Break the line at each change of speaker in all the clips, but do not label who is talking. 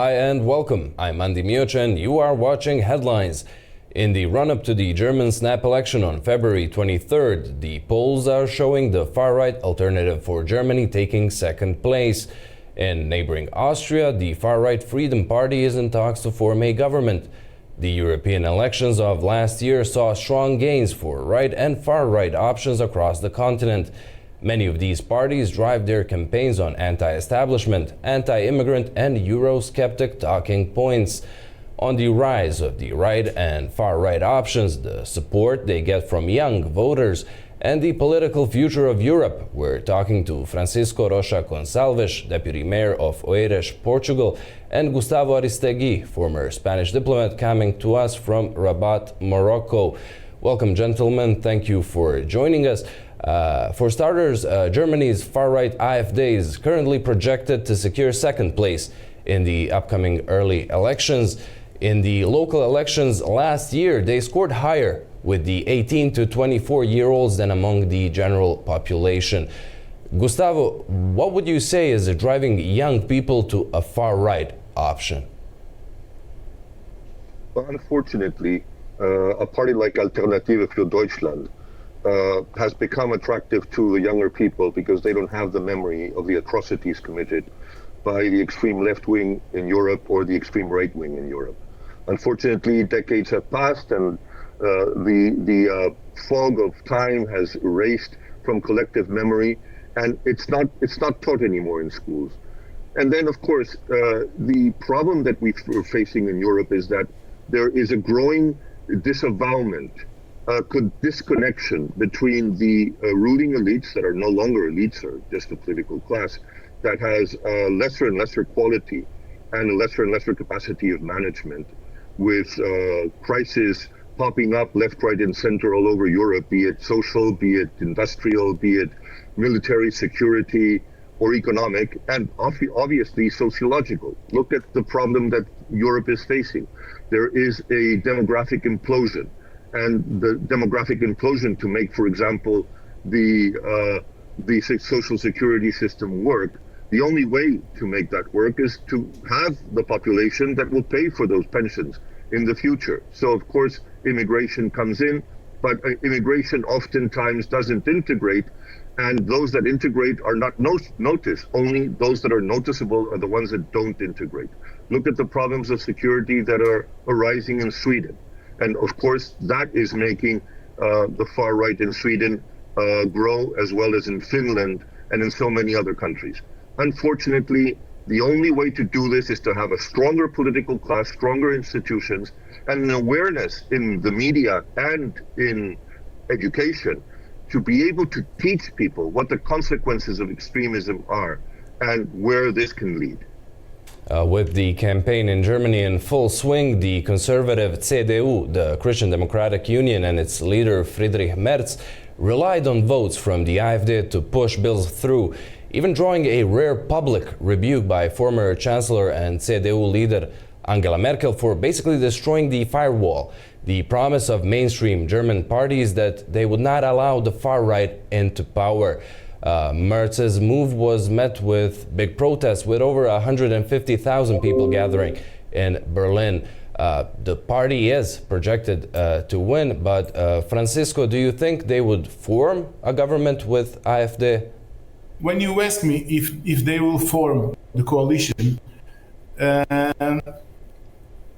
Hi and welcome. I'm Andi Mioc and you are watching Headlines. In the run-up to the German snap election on February 23rd, the polls are showing the far-right Alternative for Germany taking second place. In neighboring Austria, the far-right Freedom Party is in talks to form a government. The European elections of last year saw strong gains for right and far-right options across the continent. Many of these parties drive their campaigns on anti-establishment, anti-immigrant and Eurosceptic talking points. On the rise of the right and far-right options, the support they get from young voters, and the political future of Europe, we're talking to Francisco Rocha Gonçalves, Deputy Mayor of Oeiras, Portugal, and Gustavo Aristegui, former Spanish diplomat coming to us from Rabat, Morocco. Welcome, gentlemen. Thank you for joining us. For starters, Germany's far-right AfD is currently projected to secure second place in the upcoming early elections. In the local elections last year, they scored higher with the 18 to 24-year-olds than among the general population. Gustavo, what would you say is driving young people to a far-right option?
Well, unfortunately, a party like Alternative für Deutschland has become attractive to the younger people because they don't have the memory of the atrocities committed by the extreme left wing in Europe or the extreme right wing in Europe. Unfortunately, decades have passed and the fog of time has erased from collective memory, and it's not taught anymore in schools. And then, of course, the problem that we're facing in Europe is that there is a growing disavowalment, disconnection between the ruling elites that are no longer elites or just a political class that has lesser and lesser quality and a lesser and lesser capacity of management, with crises popping up left, right, and center all over Europe, be it social, be it industrial, be it military security or economic, and obviously sociological. Look at the problem that Europe is facing. There is a demographic implosion, and the demographic implosion to make, for example, the social security system work, the only way to make that work is to have the population that will pay for those pensions in the future. So, of course, immigration comes in, but immigration oftentimes doesn't integrate, and those that integrate are not noticed. Only those that are noticeable are the ones that don't integrate. Look at the problems of security that are arising in Sweden. And, of course, that is making the far right in Sweden grow, as well as in Finland and in so many other countries. Unfortunately, the only way to do this is to have a stronger political class, stronger institutions, and an awareness in the media and in education to be able to teach people what the consequences of extremism are and where this can lead.
With the campaign in Germany in full swing, the conservative CDU, the Christian Democratic Union, and its leader Friedrich Merz relied on votes from the AfD to push bills through, even drawing a rare public rebuke by former Chancellor and CDU leader Angela Merkel for basically destroying the firewall, the promise of mainstream German parties that they would not allow the far right into power. Merz's move was met with big protests, with over 150,000 people gathering in Berlin. The party is projected to win, but Francisco, do you think they would form a government with AfD?
When you ask me if they will form the coalition,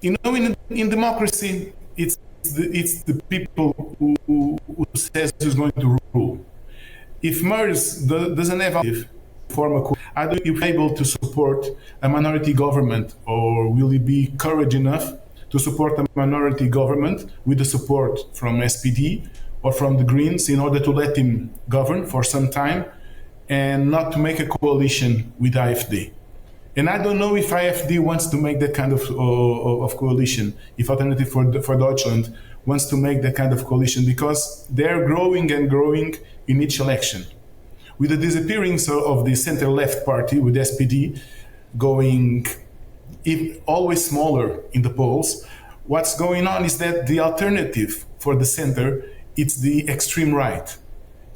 in democracy, it's the people who says who's going to rule. If Merz doesn't have a form a coalition, are you able to support a minority government, or will he be courage enough to support a minority government with the support from SPD or from the Greens in order to let him govern for some time and not to make a coalition with AfD? And I don't know if AfD wants to make that kind of coalition, if Alternative for Deutschland wants to make that kind of coalition, because they're growing and growing in each election. With the disappearance of the center-left party, with SPD going always smaller in the polls, what's going on is that the alternative for the center, it's the extreme right.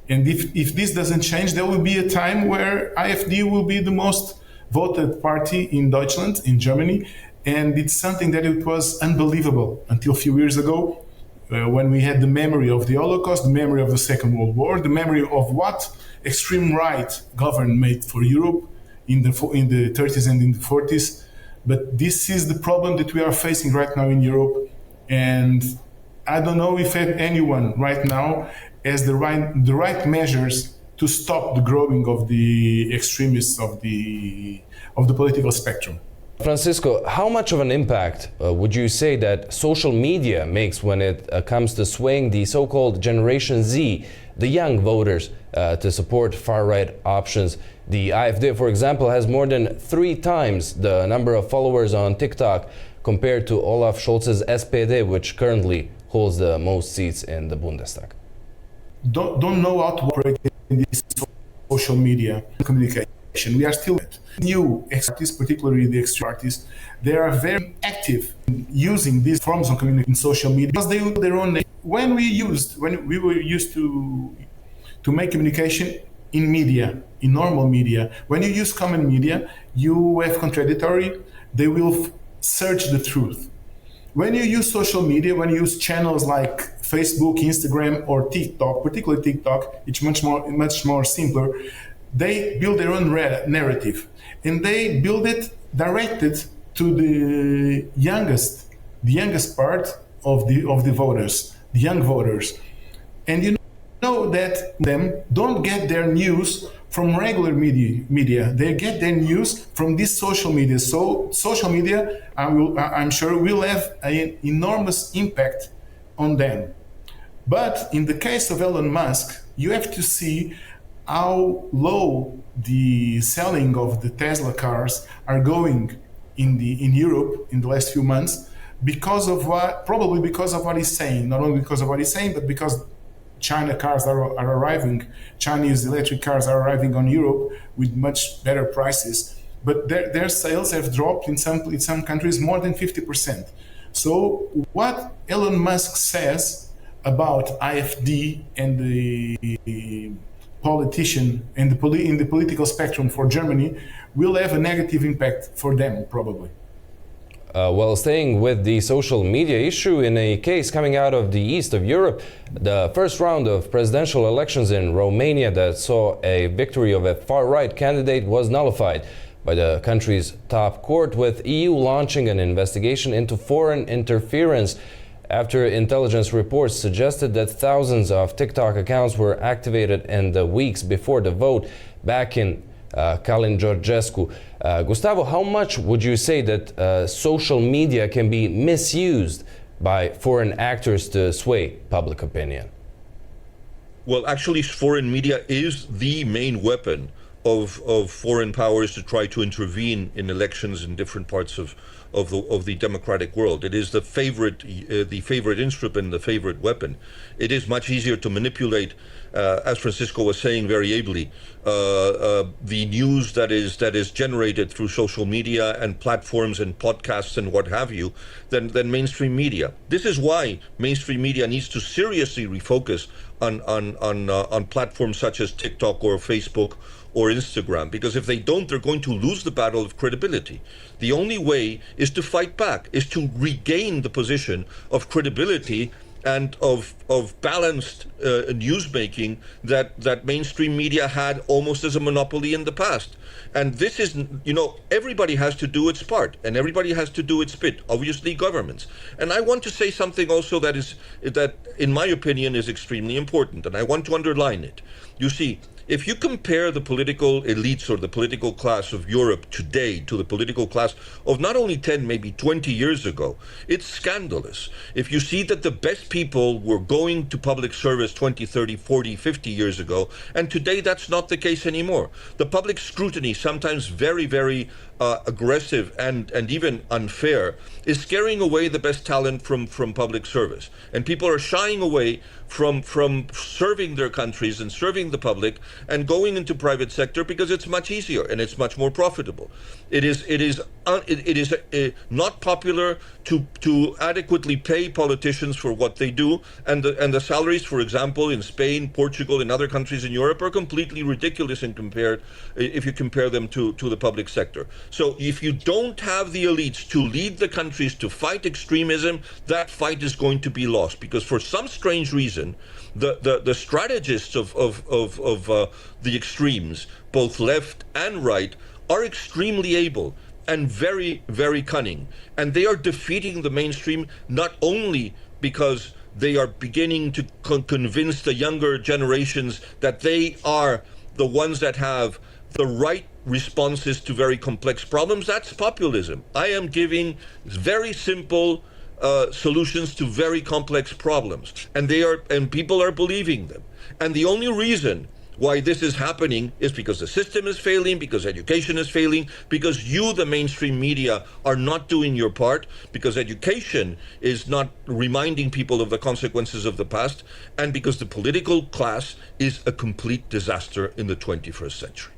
And if this doesn't change, there will be a time where AfD will be the most voted party in Deutschland, in Germany, and it's something that it was unbelievable until a few years ago, when we had the memory of the Holocaust, the memory of the Second World War, the memory of what extreme right government made for Europe in the 30s and in the 40s. But this is the problem that we are facing right now in Europe, and I don't know if anyone right now has the right measures to stop the growing of the extremists of the political spectrum.
Francisco, how much of an impact would you say that social media makes when it comes to swaying the so-called Generation Z, the young voters, to support far-right options? The AfD, for example, has more than 3 times the number of followers on TikTok compared to Olaf Scholz's SPD, which currently holds the most seats in the Bundestag.
Don't know how to operate in this social media communication. We are still new artists, particularly the extreme artists. They are very active in using these forms of communication in social media because they use their own name. When we were used to make communication in media, in normal media, when you use common media, you have contradictory. They will search the truth. When you use social media, when you use channels like Facebook, Instagram, or TikTok, particularly TikTok, it's much more simpler. They build their own narrative, and they build it directed to the youngest part of the voters, the young voters. And you know that them don't get their news from regular media. They get their news from this social media. So social media, I'm sure, will have an enormous impact on them. But in the case of Elon Musk, you have to see how low the selling of the Tesla cars are going in Europe in the last few months, probably because of what he's saying. Not only because of what he's saying, but because China cars are arriving, Chinese electric cars are arriving on Europe with much better prices. But their sales have dropped in some countries more than 50%. So what Elon Musk says about AfD and the politician and in the political spectrum for Germany will have a negative impact for them, probably.
Well, staying with the social media issue, in a case coming out of the east of Europe, the first round of presidential elections in Romania that saw a victory of a far-right candidate was nullified by the country's top court, with EU launching an investigation into foreign interference after intelligence reports suggested that thousands of TikTok accounts were activated in the weeks before the vote back in Calin Georgescu. Gustavo, how much would you say that social media can be misused by foreign actors to sway public opinion?
Well, actually, foreign media is the main weapon of foreign powers to try to intervene in elections in different parts of the democratic world. It is the favorite instrument, the favorite weapon. It is much easier to manipulate, as Francisco was saying very ably, the news that is generated through social media and platforms and podcasts and what have you, than mainstream media. This is why mainstream media needs to seriously refocus on platforms such as TikTok or Facebook or Instagram, because if they don't, they're going to lose the battle of credibility. The only way is to fight back, is to regain the position of credibility and of balanced newsmaking that mainstream media had almost as a monopoly in the past. And this is, everybody has to do its part, and everybody has to do its bit, obviously governments. And I want to say something also that in my opinion is extremely important, and I want to underline it. You see, if you compare the political elites or the political class of Europe today to the political class of not only 10, maybe 20 years ago, it's scandalous. If you see that the best people were going to public service 20, 30, 40, 50 years ago, and today that's not the case anymore. The public scrutiny, sometimes very, very aggressive and even unfair is scaring away the best talent from public service. And people are shying away from serving their countries and serving the public and going into private sector because it's much easier and it's much more profitable. It is not popular to adequately pay politicians for what they do, and the salaries, for example, in Spain, Portugal, and other countries in Europe are completely ridiculous if you compare them to the public sector. So if you don't have the elites to lead the countries to fight extremism, that fight is going to be lost, because for some strange reason, the strategists of the extremes, both left and right, are extremely able and very, very cunning. And they are defeating the mainstream not only because they are beginning to convince the younger generations that they are the ones that have the right responses to very complex problems. That's populism. I am giving very simple solutions to very complex problems, and people are believing them. And the only reason why this is happening is because the system is failing, because education is failing, because you, the mainstream media, are not doing your part, because education is not reminding people of the consequences of the past, and because the political class is a complete disaster in the 21st century.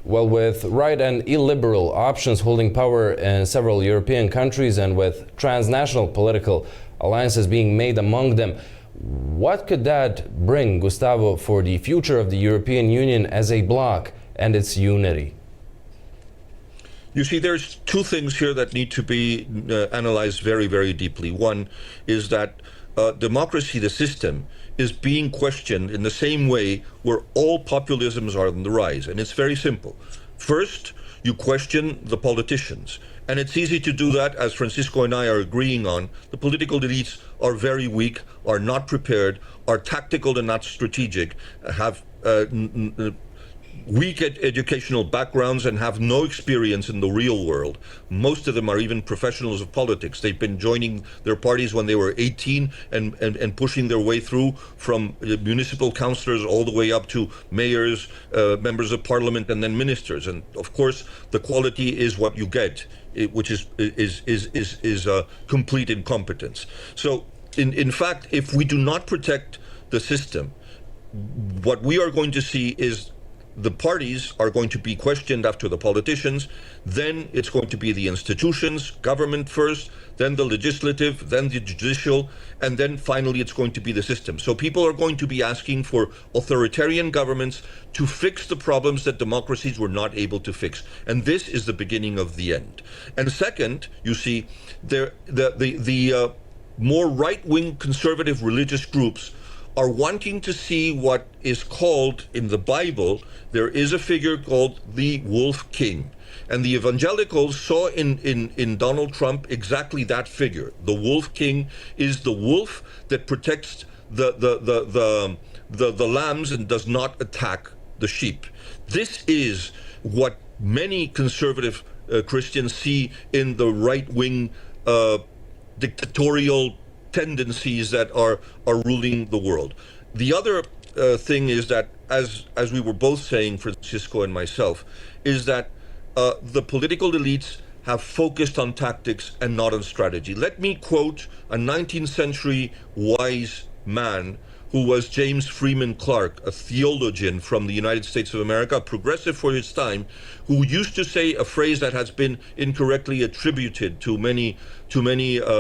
Well, with right and illiberal options holding power in several European countries and with transnational political alliances being made among them, what could that bring, Gustavo, for the future of the European Union as a bloc and its unity?
You see, there's two things here that need to be analyzed very, very deeply. One is that democracy, the system, is being questioned in the same way where all populisms are on the rise. And it's very simple. First, you question the politicians. And it's easy to do that, as Francisco and I are agreeing on. The political elites are very weak, are not prepared, are tactical and not strategic, have weak educational backgrounds and have no experience in the real world. Most of them are even professionals of politics. They've been joining their parties when they were 18 and pushing their way through from municipal councillors all the way up to mayors, members of parliament, and then ministers. And of course, the quality is what you get, which is complete incompetence. So in fact, if we do not protect the system, what we are going to see is the parties are going to be questioned after the politicians, then it's going to be the institutions, government first, then the legislative, then the judicial, and then finally it's going to be the system. So people are going to be asking for authoritarian governments to fix the problems that democracies were not able to fix. And this is the beginning of the end. And second, you see, the more right-wing conservative religious groups are wanting to see what is called in the Bible, there is a figure called the Wolf King. And the evangelicals saw in Donald Trump exactly that figure. The Wolf King is the wolf that protects the lambs and does not attack the sheep. This is what many conservative Christians see in the right-wing dictatorial tendencies that are ruling the world. The other thing is that, as we were both saying, Francisco and myself, is that the political elites have focused on tactics and not on strategy. Let me quote a 19th century wise man who was James Freeman Clarke, a theologian from the United States of America, a progressive for his time, who used to say a phrase that has been incorrectly attributed to many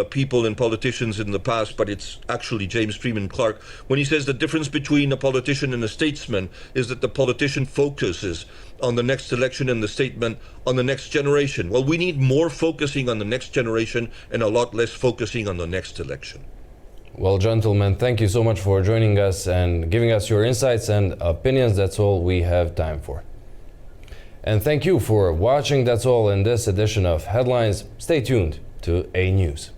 people and politicians in the past, but it's actually James Freeman Clarke, when he says the difference between a politician and a statesman is that the politician focuses on the next election and the statesman on the next generation. Well, we need more focusing on the next generation and a lot less focusing on the next election.
Well, gentlemen, thank you so much for joining us and giving us your insights and opinions. That's all we have time for. And thank you for watching. That's all in this edition of Headlines. Stay tuned to A News.